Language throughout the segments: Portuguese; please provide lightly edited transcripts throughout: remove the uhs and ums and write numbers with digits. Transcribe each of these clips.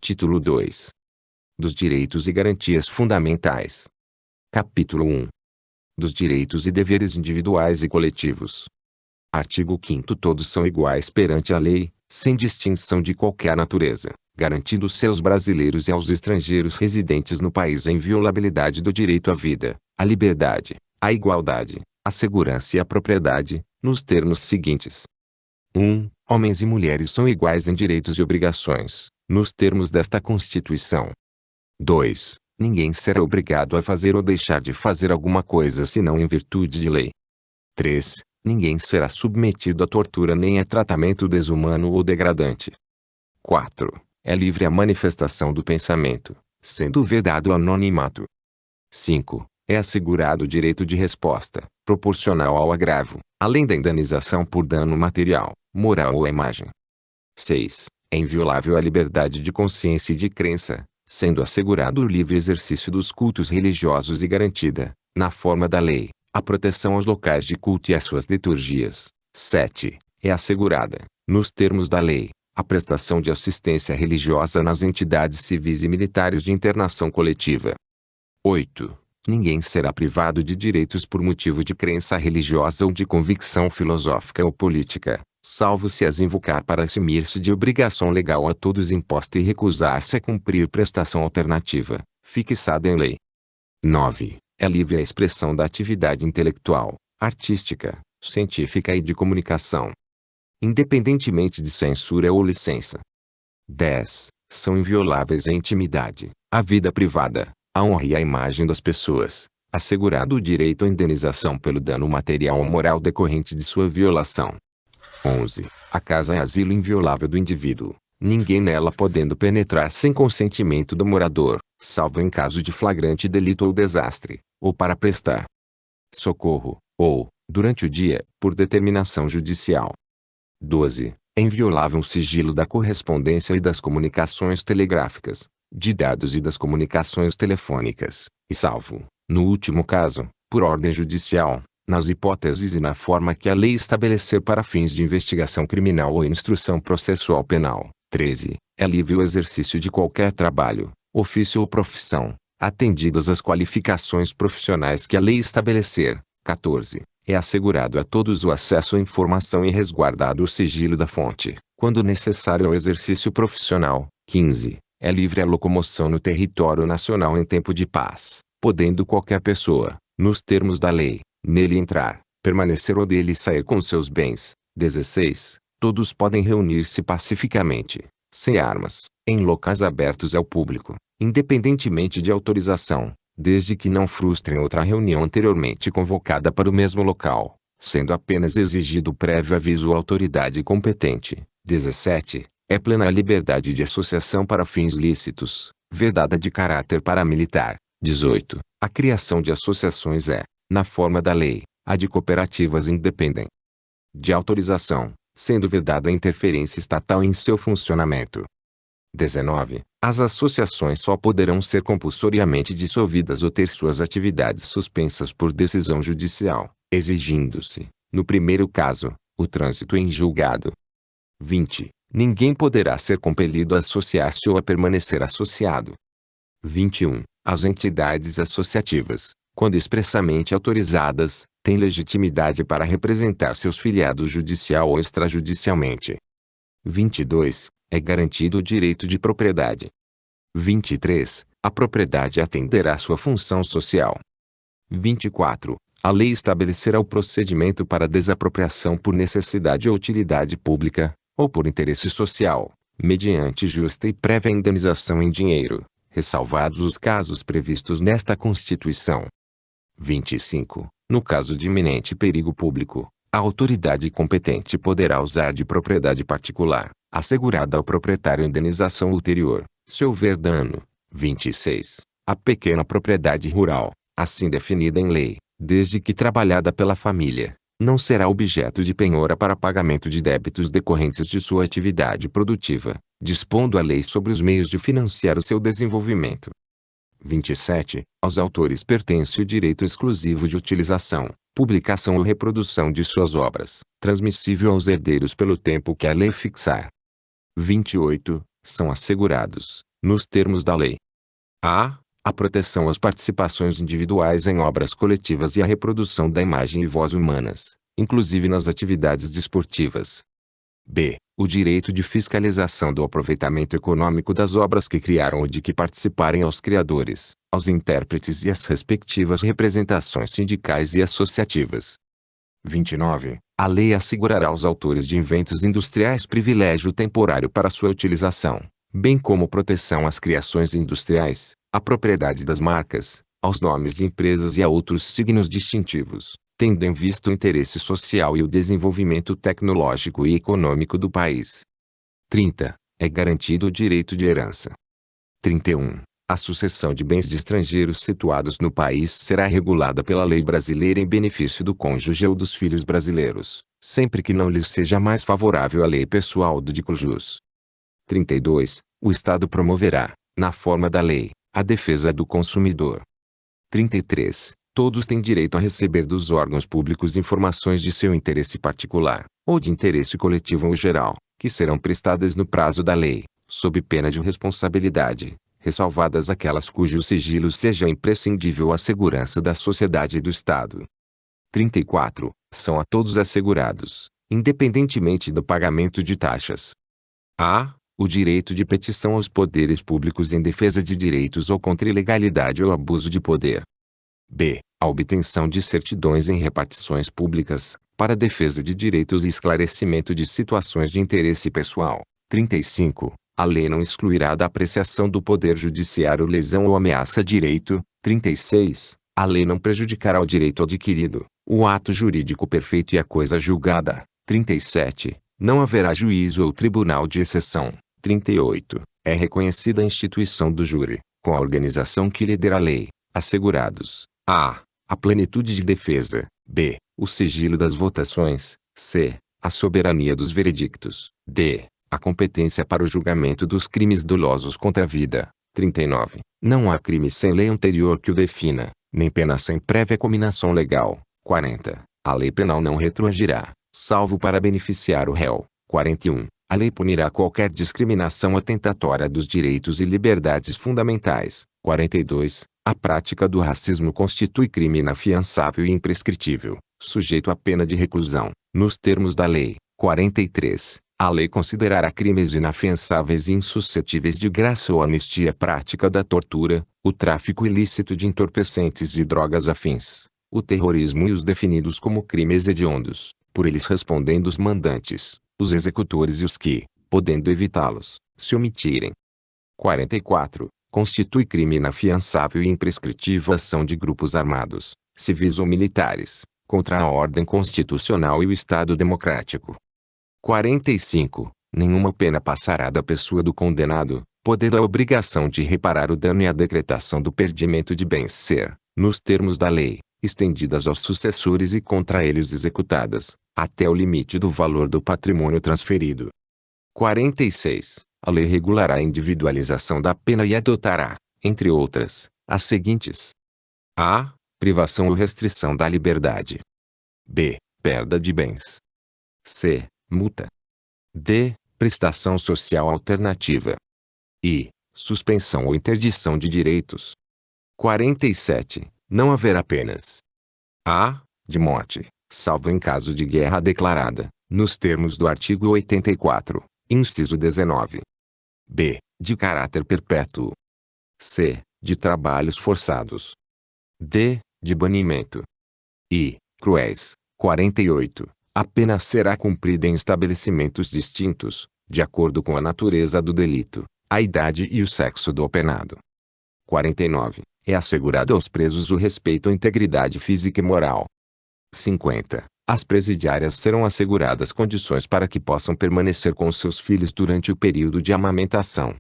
Título 2. Dos direitos e garantias fundamentais. Capítulo 1. Dos direitos e deveres individuais e coletivos. Artigo 5º. Todos são iguais perante a lei, sem distinção de qualquer natureza, garantindo seus brasileiros e aos estrangeiros residentes no país a inviolabilidade do direito à vida, à liberdade, à igualdade, à segurança e à propriedade, nos termos seguintes. 1. Homens e mulheres são iguais em direitos e obrigações, nos termos desta Constituição. 2. Ninguém será obrigado a fazer ou deixar de fazer alguma coisa senão em virtude de lei. 3. Ninguém será submetido a tortura nem a tratamento desumano ou degradante. 4. É livre a manifestação do pensamento, sendo vedado o anonimato. 5. É assegurado o direito de resposta, proporcional ao agravo, além da indenização por dano material, moral ou à imagem. 6. É inviolável a liberdade de consciência e de crença, sendo assegurado o livre exercício dos cultos religiosos e garantida, na forma da lei, a proteção aos locais de culto e às suas liturgias. 7. É assegurada, nos termos da lei, a prestação de assistência religiosa nas entidades civis e militares de internação coletiva. 8. Ninguém será privado de direitos por motivo de crença religiosa ou de convicção filosófica ou política, salvo se as invocar para eximir-se de obrigação legal a todos imposta e recusar-se a cumprir prestação alternativa, fixada em lei. 9. É livre a expressão da atividade intelectual, artística, científica e de comunicação, independentemente de censura ou licença. 10. São invioláveis a intimidade, a vida privada, a honra e a imagem das pessoas, assegurado o direito à indenização pelo dano material ou moral decorrente de sua violação. 11. A casa é asilo inviolável do indivíduo, ninguém nela podendo penetrar sem consentimento do morador, salvo em caso de flagrante delito ou desastre, ou para prestar socorro, ou, durante o dia, por determinação judicial. 12. É inviolável o sigilo da correspondência e das comunicações telegráficas, de dados e das comunicações telefônicas, e salvo, no último caso, por ordem judicial, nas hipóteses e na forma que a lei estabelecer para fins de investigação criminal ou instrução processual penal. 13. É livre o exercício de qualquer trabalho, ofício ou profissão, atendidas as qualificações profissionais que a lei estabelecer. 14. É assegurado a todos o acesso à informação e resguardado o sigilo da fonte, quando necessário ao exercício profissional. 15. É livre a locomoção no território nacional em tempo de paz, podendo qualquer pessoa, nos termos da lei, nele entrar, permanecer ou dele sair com seus bens. 16. Todos podem reunir-se pacificamente, sem armas, em locais abertos ao público, independentemente de autorização, desde que não frustrem outra reunião anteriormente convocada para o mesmo local, sendo apenas exigido prévio aviso à autoridade competente. 17. É plena a liberdade de associação para fins lícitos, vedada de caráter paramilitar. 18. A criação de associações é, na forma da lei, a de cooperativas independem de autorização, sendo vedada a interferência estatal em seu funcionamento. 19. As associações só poderão ser compulsoriamente dissolvidas ou ter suas atividades suspensas por decisão judicial, exigindo-se, no primeiro caso, o trânsito em julgado. 20. Ninguém poderá ser compelido a associar-se ou a permanecer associado. 21. As entidades associativas, quando expressamente autorizadas, têm legitimidade para representar seus filiados judicial ou extrajudicialmente. 22. É garantido o direito de propriedade. 23. A propriedade atenderá sua função social. 24. A lei estabelecerá o procedimento para desapropriação por necessidade ou utilidade pública, ou por interesse social, mediante justa e prévia indenização em dinheiro, ressalvados os casos previstos nesta Constituição. 25. No caso de iminente perigo público, a autoridade competente poderá usar de propriedade particular, assegurada ao proprietário indenização ulterior, se houver dano. 26. A pequena propriedade rural, assim definida em lei, desde que trabalhada pela família, não será objeto de penhora para pagamento de débitos decorrentes de sua atividade produtiva, dispondo a lei sobre os meios de financiar o seu desenvolvimento. 27. Aos autores pertence o direito exclusivo de utilização, publicação ou reprodução de suas obras, transmissível aos herdeiros pelo tempo que a lei fixar. 28. São assegurados, nos termos da lei. A. A proteção às participações individuais em obras coletivas e a reprodução da imagem e voz humanas, inclusive nas atividades desportivas. B. O direito de fiscalização do aproveitamento econômico das obras que criaram ou de que participarem aos criadores, aos intérpretes e às respectivas representações sindicais e associativas. 29. A lei assegurará aos autores de inventos industriais privilégio temporário para sua utilização, bem como proteção às criações industriais, à propriedade das marcas, aos nomes de empresas e a outros signos distintivos, tendo em vista o interesse social e o desenvolvimento tecnológico e econômico do país. 30. É garantido o direito de herança. 31. A sucessão de bens de estrangeiros situados no país será regulada pela lei brasileira em benefício do cônjuge ou dos filhos brasileiros, sempre que não lhes seja mais favorável a lei pessoal do cônjuge. 32. O Estado promoverá, na forma da lei, a defesa do consumidor. 33. Todos têm direito a receber dos órgãos públicos informações de seu interesse particular, ou de interesse coletivo ou geral, que serão prestadas no prazo da lei, sob pena de responsabilidade, ressalvadas aquelas cujo sigilo seja imprescindível à segurança da sociedade e do Estado. 34. São a todos assegurados, independentemente do pagamento de taxas. A. O direito de petição aos poderes públicos em defesa de direitos ou contra ilegalidade ou abuso de poder. B. A obtenção de certidões em repartições públicas, para defesa de direitos e esclarecimento de situações de interesse pessoal. 35. A lei não excluirá da apreciação do Poder Judiciário lesão ou ameaça a direito. 36. A lei não prejudicará o direito adquirido, o ato jurídico perfeito e a coisa julgada. 37. Não haverá juízo ou tribunal de exceção. 38. É reconhecida a instituição do júri, com a organização que lhe der a lei, assegurados: a. A plenitude de defesa. B. O sigilo das votações. C. A soberania dos veredictos. D. A competência para o julgamento dos crimes dolosos contra a vida. 39. Não há crime sem lei anterior que o defina, nem pena sem prévia cominação legal. 40. A lei penal não retroagirá, salvo para beneficiar o réu. 41. A lei punirá qualquer discriminação atentatória dos direitos e liberdades fundamentais. 42. A prática do racismo constitui crime inafiançável e imprescritível, sujeito à pena de reclusão, nos termos da lei. 43. A lei considerará crimes inafiançáveis e insuscetíveis de graça ou anistia a prática da tortura, o tráfico ilícito de entorpecentes e drogas afins, o terrorismo e os definidos como crimes hediondos, por eles respondendo os mandantes, os executores e os que, podendo evitá-los, se omitirem. 44. Constitui crime inafiançável e imprescritível a ação de grupos armados, civis ou militares, contra a ordem constitucional e o Estado democrático. 45. Nenhuma pena passará da pessoa do condenado, podendo a obrigação de reparar o dano e a decretação do perdimento de bens ser, nos termos da lei, estendidas aos sucessores e contra eles executadas, até o limite do valor do patrimônio transferido. 46. A lei regulará a individualização da pena e adotará, entre outras, as seguintes: a. Privação ou restrição da liberdade. B. Perda de bens. C. Multa. D. Prestação social alternativa. E. Suspensão ou interdição de direitos. 47. Não haverá penas: a. De morte, salvo em caso de guerra declarada, nos termos do artigo 84, inciso 19. B. De caráter perpétuo. C. De trabalhos forçados. D. De banimento. E. Cruéis. 48. A pena será cumprida em estabelecimentos distintos, de acordo com a natureza do delito, a idade e o sexo do apenado. 49. É assegurado aos presos o respeito à integridade física e moral. 50. As presidiárias serão asseguradas condições para que possam permanecer com seus filhos durante o período de amamentação.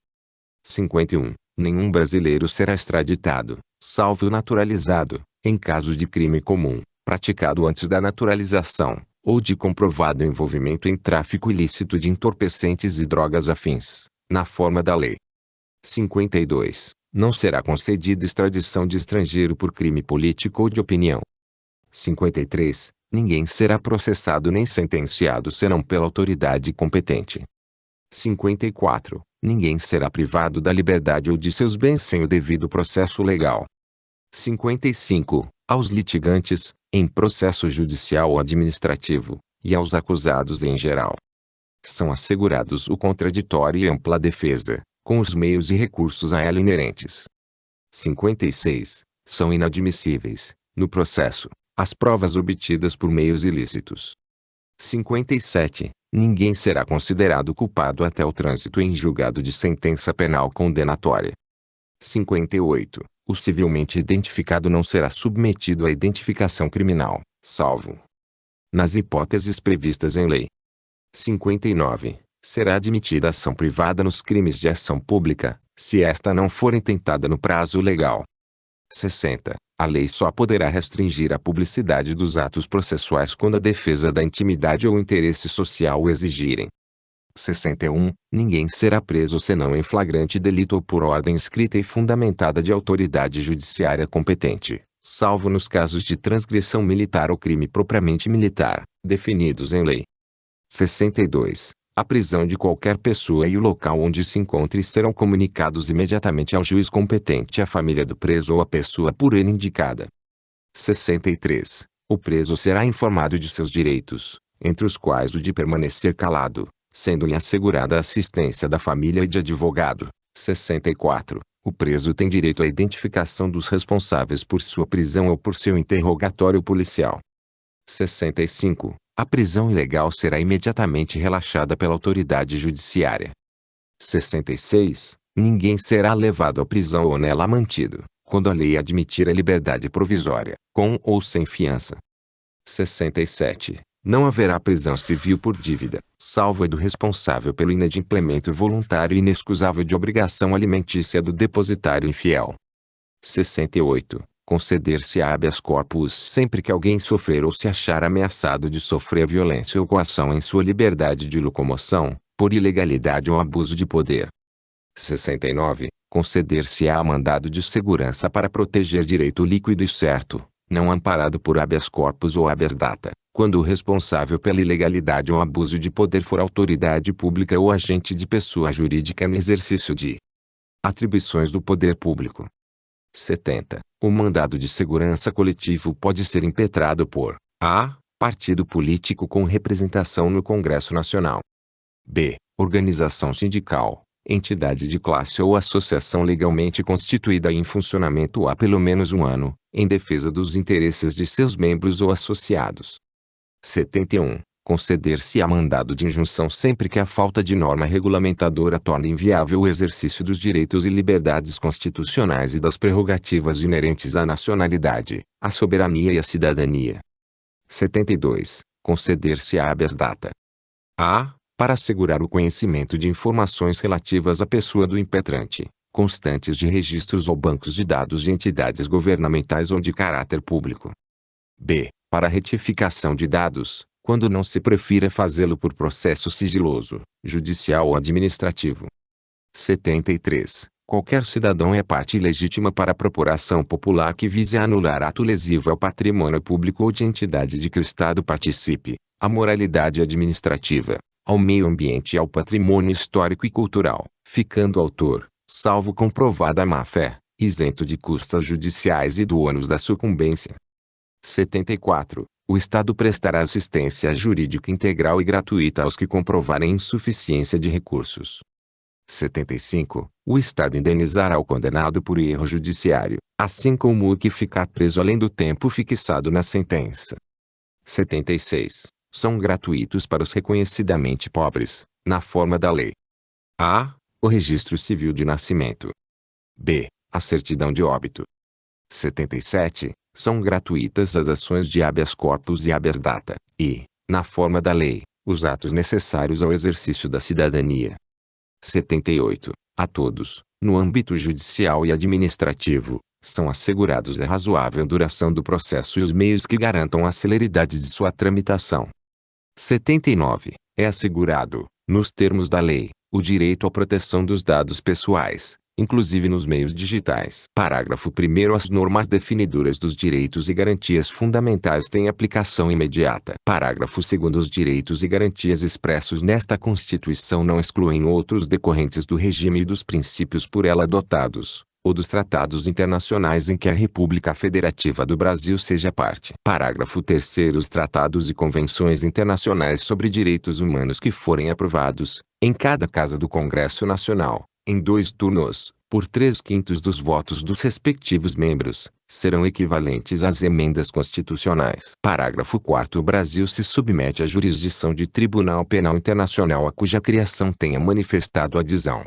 51. Nenhum brasileiro será extraditado, salvo o naturalizado, em caso de crime comum, praticado antes da naturalização, ou de comprovado envolvimento em tráfico ilícito de entorpecentes e drogas afins, na forma da lei. 52. Não será concedida extradição de estrangeiro por crime político ou de opinião. 53. Ninguém será processado nem sentenciado senão pela autoridade competente. 54. Ninguém será privado da liberdade ou de seus bens sem o devido processo legal. 55. Aos litigantes, em processo judicial ou administrativo, e aos acusados em geral, são assegurados o contraditório e ampla defesa, com os meios e recursos a ela inerentes. 56. São inadmissíveis, no processo, as provas obtidas por meios ilícitos. 57. Ninguém será considerado culpado até o trânsito em julgado de sentença penal condenatória. 58. O civilmente identificado não será submetido à identificação criminal, salvo nas hipóteses previstas em lei. 59. Será admitida ação privada nos crimes de ação pública, se esta não for intentada no prazo legal. 60. A lei só poderá restringir a publicidade dos atos processuais quando a defesa da intimidade ou interesse social o exigirem. 61. Ninguém será preso senão em flagrante delito ou por ordem escrita e fundamentada de autoridade judiciária competente, salvo nos casos de transgressão militar ou crime propriamente militar, definidos em lei. 62. A prisão de qualquer pessoa e o local onde se encontre serão comunicados imediatamente ao juiz competente e à família do preso ou à pessoa por ele indicada. 63. O preso será informado de seus direitos, entre os quais o de permanecer calado, sendo-lhe assegurada a assistência da família e de advogado. 64. O preso tem direito à identificação dos responsáveis por sua prisão ou por seu interrogatório policial. 65. A prisão ilegal será imediatamente relaxada pela autoridade judiciária. 66. Ninguém será levado à prisão ou nela mantido, quando a lei admitir a liberdade provisória, com ou sem fiança. 67. Não haverá prisão civil por dívida, salvo a do responsável pelo inadimplemento voluntário e inexcusável de obrigação alimentícia do depositário infiel. 68. Conceder-se-á habeas corpus sempre que alguém sofrer ou se achar ameaçado de sofrer violência ou coação em sua liberdade de locomoção, por ilegalidade ou abuso de poder. 69. Conceder-se-á mandado de segurança para proteger direito líquido e certo, não amparado por habeas corpus ou habeas data, quando o responsável pela ilegalidade ou abuso de poder for autoridade pública ou agente de pessoa jurídica no exercício de atribuições do poder público. 70. O mandado de segurança coletivo pode ser impetrado por a. Partido político com representação no Congresso Nacional. b. Organização sindical, entidade de classe ou associação legalmente constituída e em funcionamento há pelo menos um ano, em defesa dos interesses de seus membros ou associados. 71. Conceder-se-á mandado de injunção sempre que a falta de norma regulamentadora torne inviável o exercício dos direitos e liberdades constitucionais e das prerrogativas inerentes à nacionalidade, à soberania e à cidadania. 72. Conceder-se-á habeas data. A. Para assegurar o conhecimento de informações relativas à pessoa do impetrante, constantes de registros ou bancos de dados de entidades governamentais ou de caráter público. b. Para retificação de dados, quando não se prefira fazê-lo por processo sigiloso, judicial ou administrativo. 73. Qualquer cidadão é parte legítima para a procuração popular que vise a anular ato lesivo ao patrimônio público ou de entidade de que o Estado participe, à moralidade administrativa, ao meio ambiente e ao patrimônio histórico e cultural, ficando o autor, salvo comprovada a má-fé, isento de custas judiciais e do ônus da sucumbência. 74. O Estado prestará assistência jurídica integral e gratuita aos que comprovarem insuficiência de recursos. 75. O Estado indenizará o condenado por erro judiciário, assim como o que ficar preso além do tempo fixado na sentença. 76. São gratuitos para os reconhecidamente pobres, na forma da lei. A. O registro civil de nascimento. b. A certidão de óbito. 77. São gratuitas as ações de habeas corpus e habeas data, e, na forma da lei, os atos necessários ao exercício da cidadania. 78. A todos, no âmbito judicial e administrativo, são assegurados a razoável duração do processo e os meios que garantam a celeridade de sua tramitação. 79. É assegurado, nos termos da lei, o direito à proteção dos dados pessoais, inclusive nos meios digitais. Parágrafo 1º. As normas definidoras dos direitos e garantias fundamentais têm aplicação imediata. Parágrafo 2º. Os direitos e garantias expressos nesta Constituição não excluem outros decorrentes do regime e dos princípios por ela adotados, ou dos tratados internacionais em que a República Federativa do Brasil seja parte. Parágrafo 3º. Os tratados e convenções internacionais sobre direitos humanos que forem aprovados, em cada casa do Congresso Nacional, em 2 turnos, por 3/5 dos votos dos respectivos membros, serão equivalentes às emendas constitucionais. Parágrafo 4º. O Brasil se submete à jurisdição de Tribunal Penal Internacional a cuja criação tenha manifestado adesão.